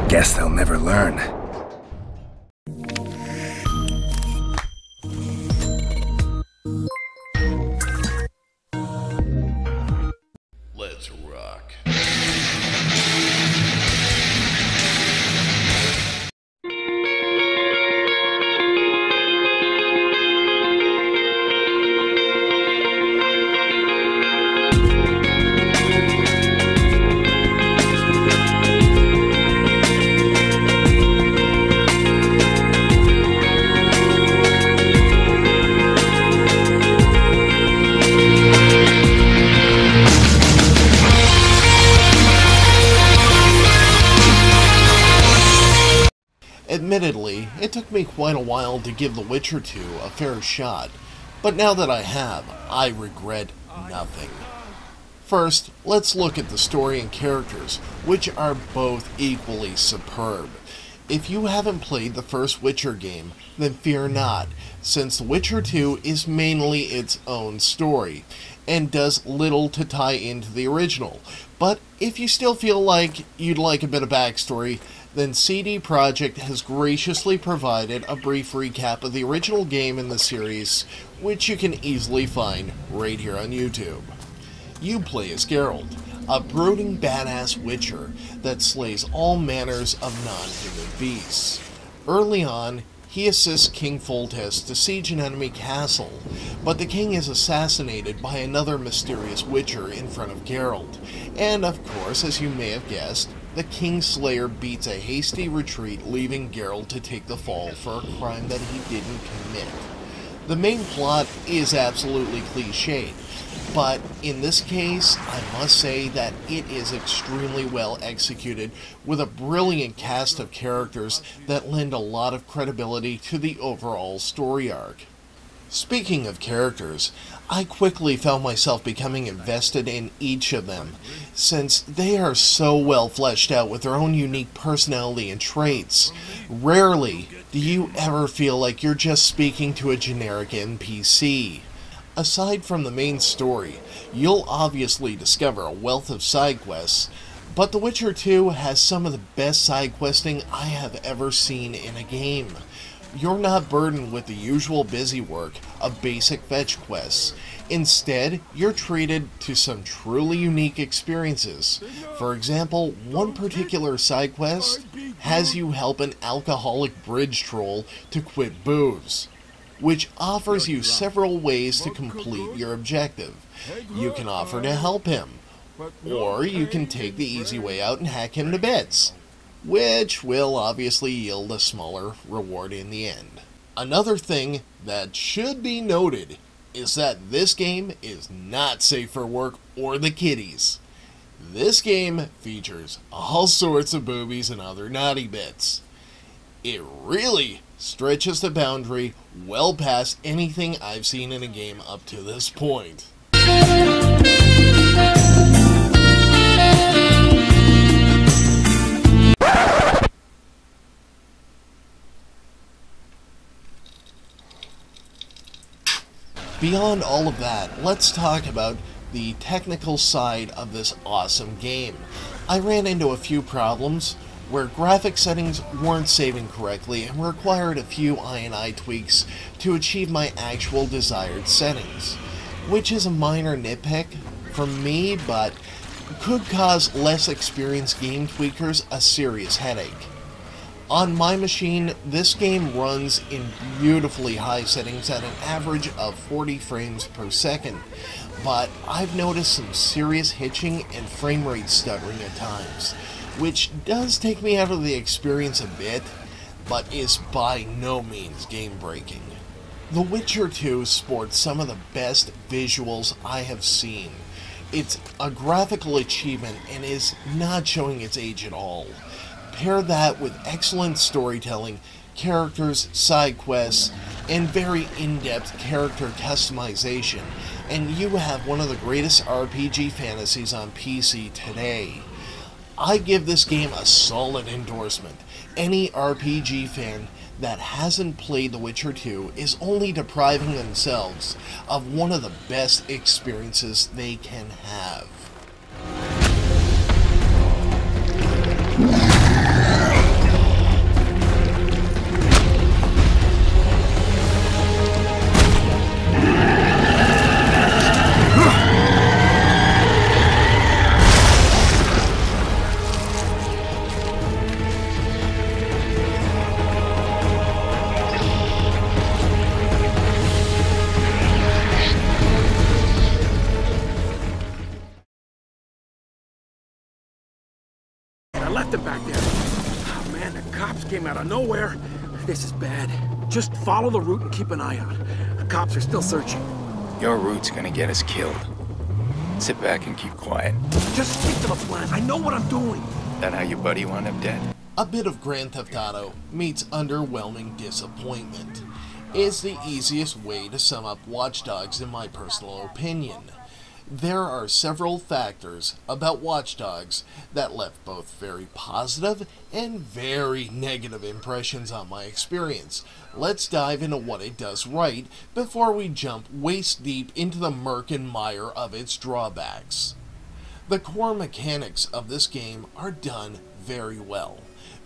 Guess they'll never learn. Let's rock. Admittedly, it took me quite a while to give The Witcher 2 a fair shot, but now that I have, I regret nothing. First, let's look at the story and characters, which are both equally superb. If you haven't played the first Witcher game, then fear not, since The Witcher 2 is mainly its own story, and does little to tie into the original. But if you still feel like you'd like a bit of backstory, then CD Projekt has graciously provided a brief recap of the original game in the series, which you can easily find right here on YouTube. You play as Geralt, a brooding badass witcher that slays all manners of non-human beasts. Early on, he assists King Foltest to siege an enemy castle, but the king is assassinated by another mysterious witcher in front of Geralt, and of course, as you may have guessed, the Kingslayer beats a hasty retreat, leaving Geralt to take the fall for a crime that he didn't commit. The main plot is absolutely cliched, but in this case, I must say that it is extremely well executed, with a brilliant cast of characters that lend a lot of credibility to the overall story arc. Speaking of characters, I quickly found myself becoming invested in each of them, since they are so well fleshed out with their own unique personality and traits. Rarely do you ever feel like you're just speaking to a generic NPC. Aside from the main story, you'll obviously discover a wealth of side quests, but The Witcher 2 has some of the best side questing I have ever seen in a game. You're not burdened with the usual busy work of basic fetch quests. Instead, you're treated to some truly unique experiences. For example, one particular side quest has you help an alcoholic bridge troll to quit booze, which offers you several ways to complete your objective. You can offer to help him, or you can take the easy way out and hack him to bits, which will obviously yield a smaller reward in the end. Another thing that should be noted is that this game is not safe for work or the kiddies. This game features all sorts of boobies and other naughty bits. It really stretches the boundary well past anything I've seen in a game up to this point. Beyond all of that, let's talk about the technical side of this awesome game. I ran into a few problems where graphic settings weren't saving correctly and required a few I&I tweaks to achieve my actual desired settings, which is a minor nitpick from me, but could cause less experienced game tweakers a serious headache. On my machine, this game runs in beautifully high settings at an average of 40 frames per second, but I've noticed some serious hitching and frame rate stuttering at times, which does take me out of the experience a bit, but is by no means game-breaking. The Witcher 2 sports some of the best visuals I have seen. It's a graphical achievement and is not showing its age at all. Pair that with excellent storytelling, characters, side quests, and very in-depth character customization, and you have one of the greatest RPG fantasies on PC today. I give this game a solid endorsement. Any RPG fan that hasn't played The Witcher 2 is only depriving themselves of one of the best experiences they can have. left him back there. Oh man, the cops came out of nowhere. This is bad. Just follow the route and keep an eye out. The cops are still searching. Your route's gonna get us killed. Sit back and keep quiet. Just stick to the plan. I know what I'm doing. That how your buddy wound up dead? A bit of Grand Theft Auto meets underwhelming disappointment is the easiest way to sum up Watch Dogs in my personal opinion. There are several factors about Watch Dogs that left both very positive and very negative impressions on my experience. Let's dive into what it does right before we jump waist deep into the murk and mire of its drawbacks. The core mechanics of this game are done very well,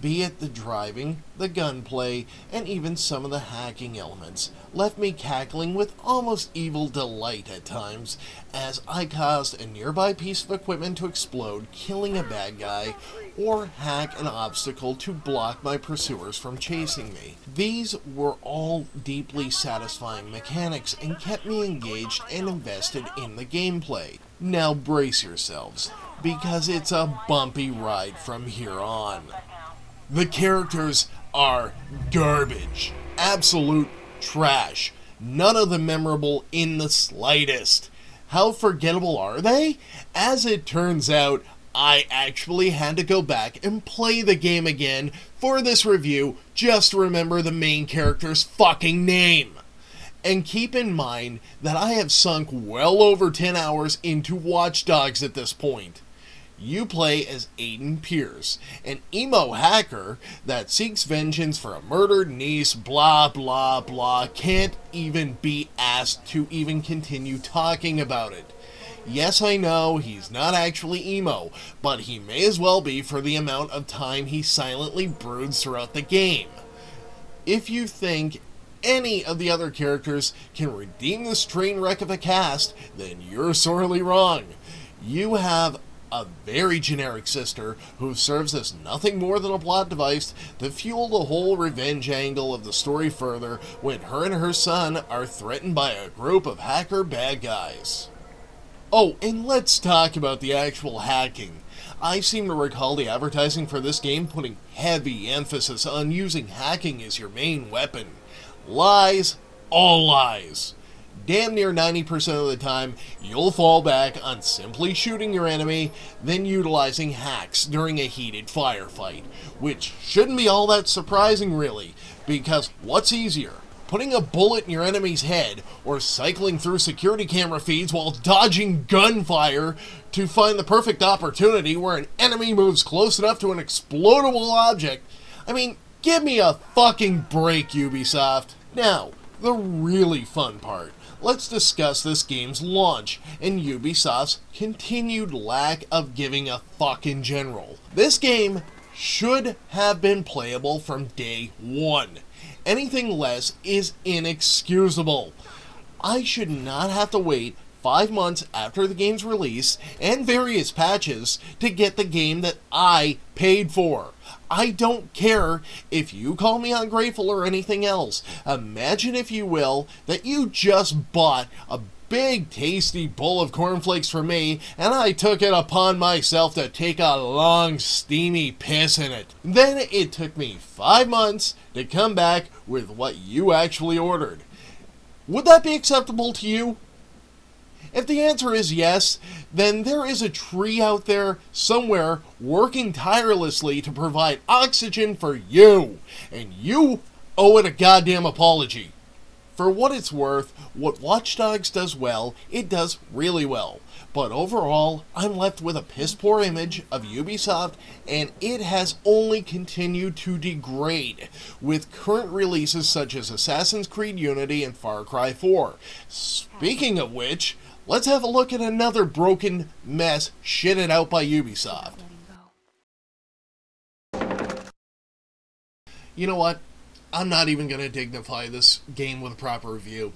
be it the driving, the gunplay, and even some of the hacking elements left me cackling with almost evil delight at times as I caused a nearby piece of equipment to explode, killing a bad guy, or hack an obstacle to block my pursuers from chasing me. These were all deeply satisfying mechanics and kept me engaged and invested in the gameplay. Now brace yourselves, because it's a bumpy ride from here on. The characters are garbage. Absolute trash. None of them memorable in the slightest. How forgettable are they? As it turns out, I actually had to go back and play the game again for this review just to remember the main character's fucking name. And keep in mind that I have sunk well over 10 hours into Watch Dogs at this point. You play as Aiden Pierce, an emo hacker that seeks vengeance for a murdered niece, blah blah blah, can't even be asked to even continue talking about it. Yes, I know, he's not actually emo, but he may as well be for the amount of time he silently broods throughout the game. If you think any of the other characters can redeem this train wreck of a cast, then you're sorely wrong. You have a very generic sister who serves as nothing more than a plot device to fuel the whole revenge angle of the story further when her and her son are threatened by a group of hacker bad guys. Oh, and let's talk about the actual hacking. I seem to recall the advertising for this game putting heavy emphasis on using hacking as your main weapon. Lies, all lies. Damn near 90% of the time, you'll fall back on simply shooting your enemy, then utilizing hacks during a heated firefight, which shouldn't be all that surprising really, because what's easier, putting a bullet in your enemy's head, or cycling through security camera feeds while dodging gunfire to find the perfect opportunity where an enemy moves close enough to an explodable object? I mean, give me a fucking break, Ubisoft. Now, the really fun part. Let's discuss this game's launch and Ubisoft's continued lack of giving a fuck in general. This game should have been playable from day one. Anything less is inexcusable. I should not have to wait 5 months after the game's release and various patches to get the game that I paid for. I don't care if you call me ungrateful or anything else. Imagine, if you will, that you just bought a big tasty bowl of cornflakes for me and I took it upon myself to take a long steamy piss in it. Then it took me 5 months to come back with what you actually ordered. Would that be acceptable to you? If the answer is yes, then there is a tree out there somewhere working tirelessly to provide oxygen for you, and you owe it a goddamn apology. For what it's worth, what Watch Dogs does well, it does really well. But overall, I'm left with a piss-poor image of Ubisoft, and it has only continued to degrade, with current releases such as Assassin's Creed Unity and Far Cry 4. Speaking of which, let's have a look at another broken mess shitted out by Ubisoft. You know what? I'm not even going to dignify this game with a proper review.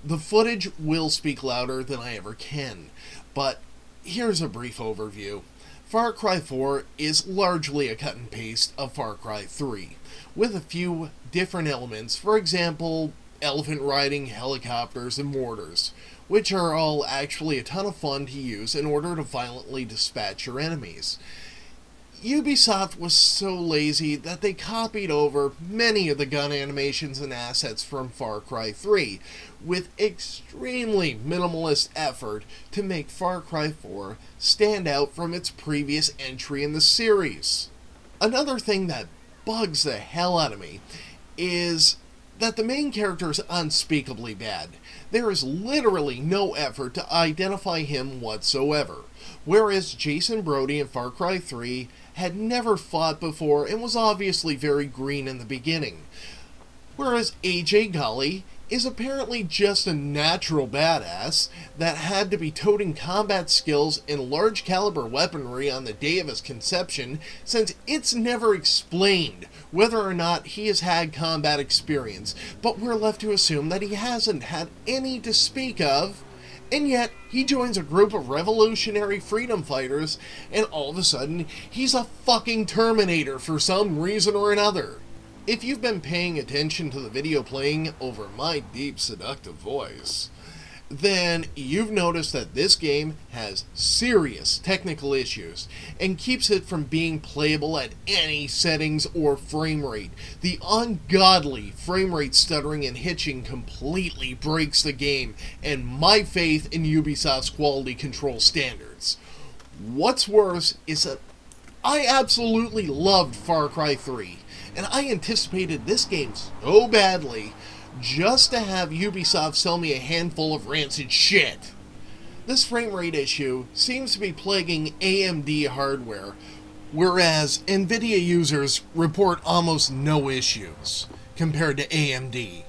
The footage will speak louder than I ever can, but here's a brief overview. Far Cry 4 is largely a cut and paste of Far Cry 3, with a few different elements, for example, elephant riding, helicopters, and mortars, which are all actually a ton of fun to use in order to violently dispatch your enemies. Ubisoft was so lazy that they copied over many of the gun animations and assets from Far Cry 3, with extremely minimalist effort to make Far Cry 4 stand out from its previous entry in the series. Another thing that bugs the hell out of me is that the main character is unspeakably bad. There is literally no effort to identify him whatsoever, whereas Jason Brody in Far Cry 3 had never fought before and was obviously very green in the beginning, whereas AJ Gully is apparently just a natural badass that had to be toting combat skills and large caliber weaponry on the day of his conception, since it's never explained whether or not he has had combat experience, but we're left to assume that he hasn't had any to speak of, and yet he joins a group of revolutionary freedom fighters and all of a sudden he's a fucking Terminator for some reason or another. If you've been paying attention to the video playing over my deep, seductive voice, then you've noticed that this game has serious technical issues and keeps it from being playable at any settings or frame rate. The ungodly frame rate stuttering and hitching completely breaks the game and my faith in Ubisoft's quality control standards. What's worse is that I absolutely loved Far Cry 3. And I anticipated this game so badly just to have Ubisoft sell me a handful of rancid shit. This frame rate issue seems to be plaguing AMD hardware, whereas Nvidia users report almost no issues compared to AMD.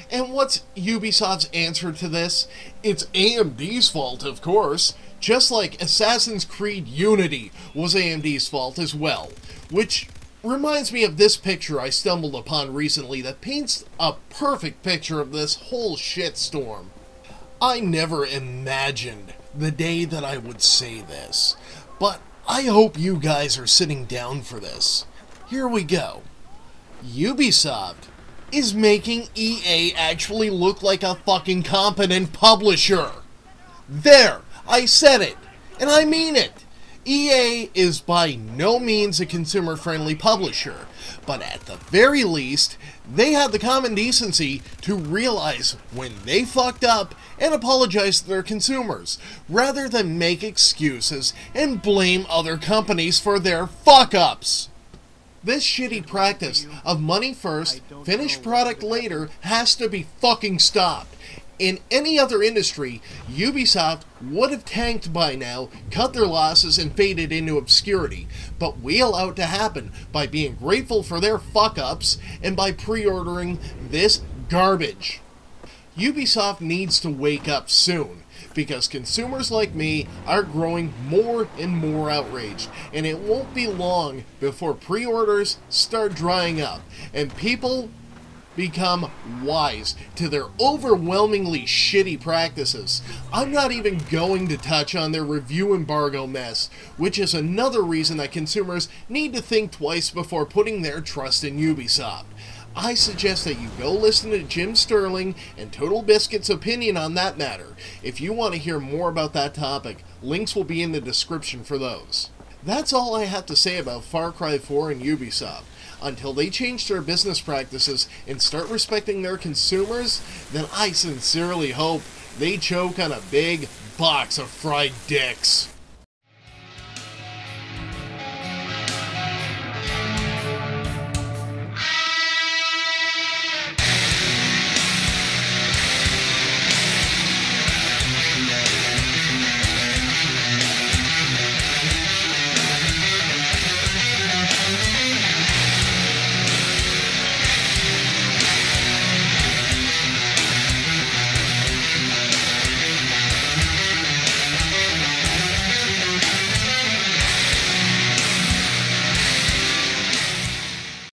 And what's Ubisoft's answer to this? It's AMD's fault, of course, just like Assassin's Creed Unity was AMD's fault as well, which reminds me of this picture I stumbled upon recently that paints a perfect picture of this whole shitstorm. I never imagined the day that I would say this, but I hope you guys are sitting down for this. Here we go. Ubisoft is making EA actually look like a fucking competent publisher. There, I said it, and I mean it. EA is by no means a consumer-friendly publisher, but at the very least, they had the common decency to realize when they fucked up and apologize to their consumers, rather than make excuses and blame other companies for their fuck-ups. This shitty practice of money first, finished product later has to be fucking stopped. In any other industry, Ubisoft would have tanked by now, cut their losses, and faded into obscurity, but we allow it to happen by being grateful for their fuck-ups and by pre-ordering this garbage. Ubisoft needs to wake up soon, because consumers like me are growing more and more outraged, and it won't be long before pre-orders start drying up, and people become wise to their overwhelmingly shitty practices. I'm not even going to touch on their review embargo mess, which is another reason that consumers need to think twice before putting their trust in Ubisoft. I suggest that you go listen to Jim Sterling and Total Biscuit's opinion on that matter. If you want to hear more about that topic, links will be in the description for those. That's all I have to say about Far Cry 4 and Ubisoft. Until they change their business practices and start respecting their consumers, then I sincerely hope they choke on a big box of fried dicks.